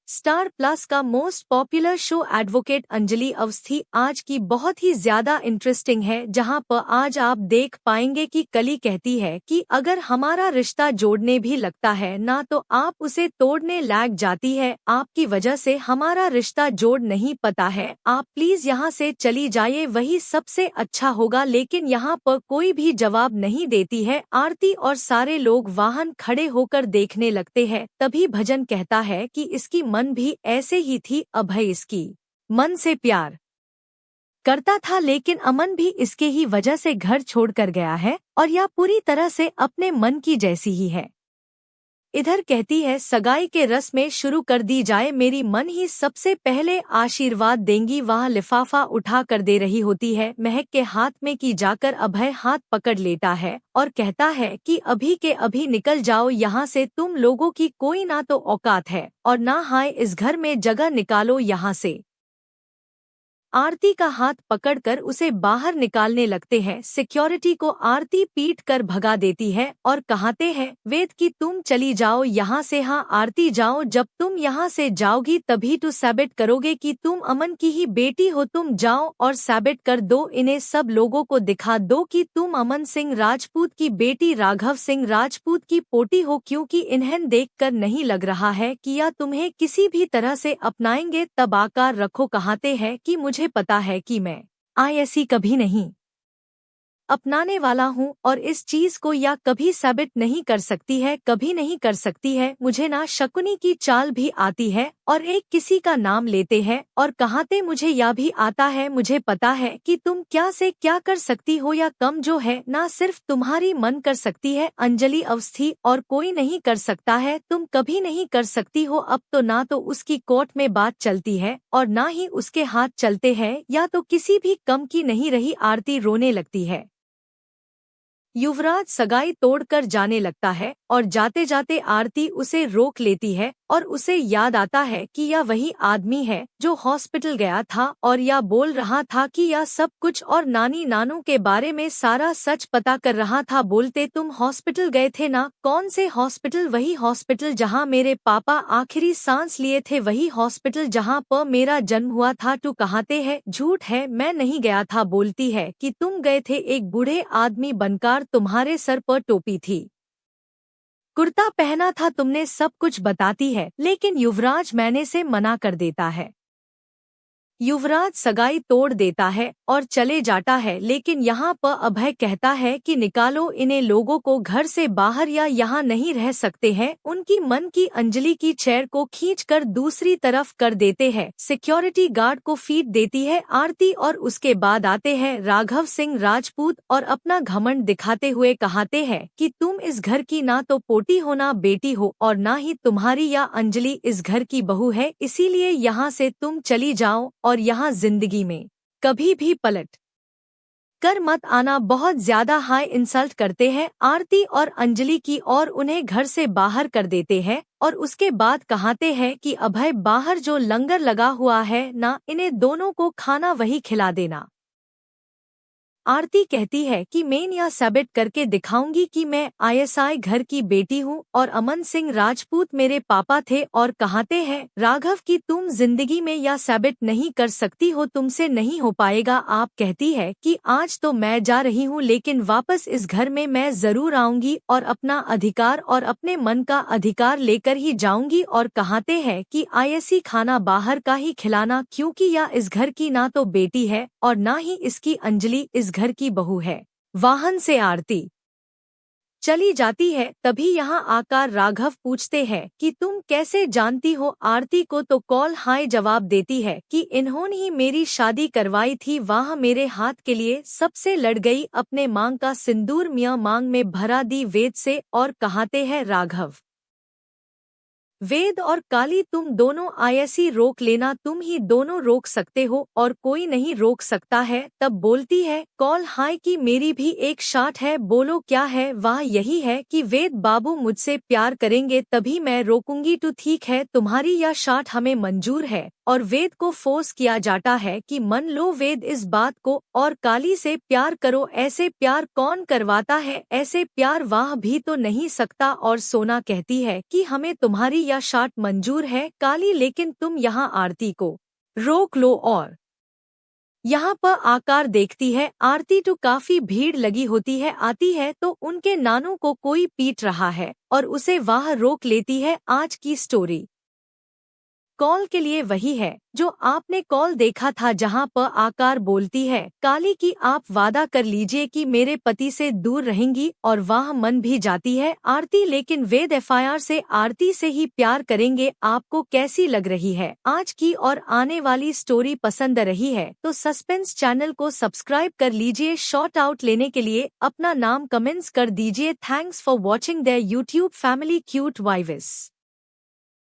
Star plus का most popular show advocate Anjali Awasthi आज की बहुत ही ज्यादा इंटरेस्टिंग है, जहां पर आज आप देख पाएंगे कि कली कहती है कि अगर हमारा रिश्ता जोड़ने भी लगता है ना तो आप उसे तोड़ने लायक जाती है। आपकी वजह से हमारा रिश्ता जोड़ नहीं पता है, आप प्लीज यहाँ से चली जाइए, वही सबसे अच्छा होगा। लेकिन यहाँ पर कोई भी जवाब नहीं देती है आरती और सारे लोग वाहन खड़े होकर देखने लगते हैं। तभी भजन कहता है कि इसकी मन भी ऐसे ही थी, अभय इसकी मन से प्यार करता था लेकिन अमन भी इसके ही वजह से घर छोड़कर गया है और यह पूरी तरह से अपने मन की जैसी ही है। इधर कहती है सगाई के रस्में शुरू कर दी जाए, मेरी मन ही सबसे पहले आशीर्वाद देंगी। वह लिफाफा उठा कर दे रही होती है महक के हाथ में की जाकर अभय हाथ पकड़ लेता है और कहता है कि अभी के अभी निकल जाओ यहाँ से, तुम लोगों की कोई ना तो औकात है और ना हाय इस घर में जगह, निकालो यहाँ से। आरती का हाथ पकड़कर उसे बाहर निकालने लगते हैं। सिक्योरिटी को आरती पीट कर भगा देती है और कहते हैं वेद कि तुम चली जाओ यहाँ से। हाँ आरती जाओ, जब तुम यहाँ से जाओगी तभी तो साबित करोगे कि तुम अमन की ही बेटी हो। तुम जाओ और साबित कर दो, इन्हें सब लोगों को दिखा दो कि तुम अमन सिंह राजपूत की बेटी राघव सिंह राजपूत की पोती हो, क्योंकि इन्हें देखकर नहीं लग रहा है कि या तुम्हें किसी भी तरह से अपनाएंगे। तब आकार रखो कहते हैं कि मुझे पता है कि मैं ऐसी कभी नहीं अपनाने वाला हूँ और इस चीज को या कभी साबित नहीं कर सकती है, कभी नहीं कर सकती है। मुझे ना शकुनी की चाल भी आती है और एक किसी का नाम लेते हैं और कहते मुझे यह भी आता है। मुझे पता है कि तुम क्या से क्या कर सकती हो या कम जो है ना सिर्फ तुम्हारी मन कर सकती है अंजलि अवस्थी, और कोई नहीं कर सकता है। तुम कभी नहीं कर सकती हो। अब तो ना तो उसकी कोर्ट में बात चलती है और ना ही उसके हाथ चलते हैं, या तो किसी भी कम की नहीं रही। आरती रोने लगती है। युवराज सगाई तोड़कर जाने लगता है और जाते जाते आरती उसे रोक लेती है और उसे याद आता है कि यह वही आदमी है जो हॉस्पिटल गया था और यह बोल रहा था कि यह सब कुछ और नानी नानू के बारे में सारा सच पता कर रहा था। बोलते तुम हॉस्पिटल गए थे ना? कौन से हॉस्पिटल? वही हॉस्पिटल जहां मेरे पापा आखिरी सांस लिए थे, वही हॉस्पिटल जहां पर मेरा जन्म हुआ था। तू कहते है झूठ है, मैं नहीं गया था। बोलती है कि तुम गए थे, एक बूढ़े आदमी बनकर, तुम्हारे सर पर टोपी थी, कुर्ता पहना था, तुमने सब कुछ बताती है। लेकिन युवराज मैंने से मना कर देता है। युवराज सगाई तोड़ देता है और चले जाता है। लेकिन यहाँ पर अभय कहता है कि निकालो इन्हें लोगों को घर से बाहर, या यहाँ नहीं रह सकते हैं। उनकी मन की अंजलि की चेयर को खींचकर दूसरी तरफ कर देते हैं। सिक्योरिटी गार्ड को फीड देती है आरती और उसके बाद आते हैं राघव सिंह राजपूत और अपना घमंड दिखाते हुए कहते हैं कि तुम इस घर की ना तो पोती हो ना बेटी हो और ना ही तुम्हारी या अंजलि इस घर की बहू है, इसीलिए यहाँ से तुम चली जाओ और यहाँ जिंदगी में कभी भी पलट कर मत आना। बहुत ज्यादा हाई इंसल्ट करते हैं आरती और अंजलि की और उन्हें घर से बाहर कर देते हैं और उसके बाद कहते हैं कि अभय बाहर जो लंगर लगा हुआ है ना, इन्हें दोनों को खाना वही खिला देना। आरती कहती है कि मैं यह साबित करके दिखाऊंगी कि मैं आईएसआई घर की बेटी हूँ और अमन सिंह राजपूत मेरे पापा थे। और कहते हैं राघव कि तुम जिंदगी में यह साबित नहीं कर सकती हो, तुमसे नहीं हो पाएगा। आप कहती है कि आज तो मैं जा रही हूँ लेकिन वापस इस घर में मैं जरूर आऊंगी और अपना अधिकार और अपने मन का अधिकार लेकर ही जाऊंगी। और कहते हैं कि आईएससी खाना बाहर का ही खिलाना, क्योंकि यह इस घर की ना तो बेटी है और ना ही इसकी अंजलि इस घर की बहू है। वाहन से आरती चली जाती है। तभी यहाँ आकर राघव पूछते हैं कि तुम कैसे जानती हो? आरती को तो कॉल हाय जवाब देती है कि इन्होंने ही मेरी शादी करवाई थी, वह मेरे हाथ के लिए सबसे लड़ गई, अपने मांग का सिंदूर मियां मांग में भरा दी वेद से। और कहते हैं राघव वेद और काली तुम दोनों आईएससी रोक लेना, तुम ही दोनों रोक सकते हो और कोई नहीं रोक सकता है। तब बोलती है कॉल हाय कि मेरी भी एक शाट है। बोलो क्या है? वह यही है कि वेद बाबू मुझसे प्यार करेंगे तभी मैं रोकूंगी। तो ठीक है, तुम्हारी यह शाट हमें मंजूर है। और वेद को फोर्स किया जाता है कि मन लो वेद इस बात को और काली से प्यार करो। ऐसे प्यार कौन करवाता है? ऐसे प्यार वाह भी तो नहीं सकता। और सोना कहती है कि हमें तुम्हारी यह शाट मंजूर है काली, लेकिन तुम यहाँ आरती को रोक लो। और यहाँ पर आकार देखती है आरती तो काफी भीड़ लगी होती है, आती है तो उनके नानों को कोई पीट रहा है और उसे वह रोक लेती है। आज की स्टोरी कॉल के लिए वही है जो आपने कॉल देखा था, जहाँ पर आकार बोलती है काली की आप वादा कर लीजिए कि मेरे पति से दूर रहेंगी, और वह मन भी जाती है आरती, लेकिन वेद एफआईआर से आरती से ही प्यार करेंगे। आपको कैसी लग रही है आज की और आने वाली स्टोरी? पसंद रही है तो सस्पेंस चैनल को सब्सक्राइब कर लीजिए। शॉर्ट आउट लेने के लिए अपना नाम कमेंट्स कर दीजिए। Thanks for watching their YouTube family cute wives.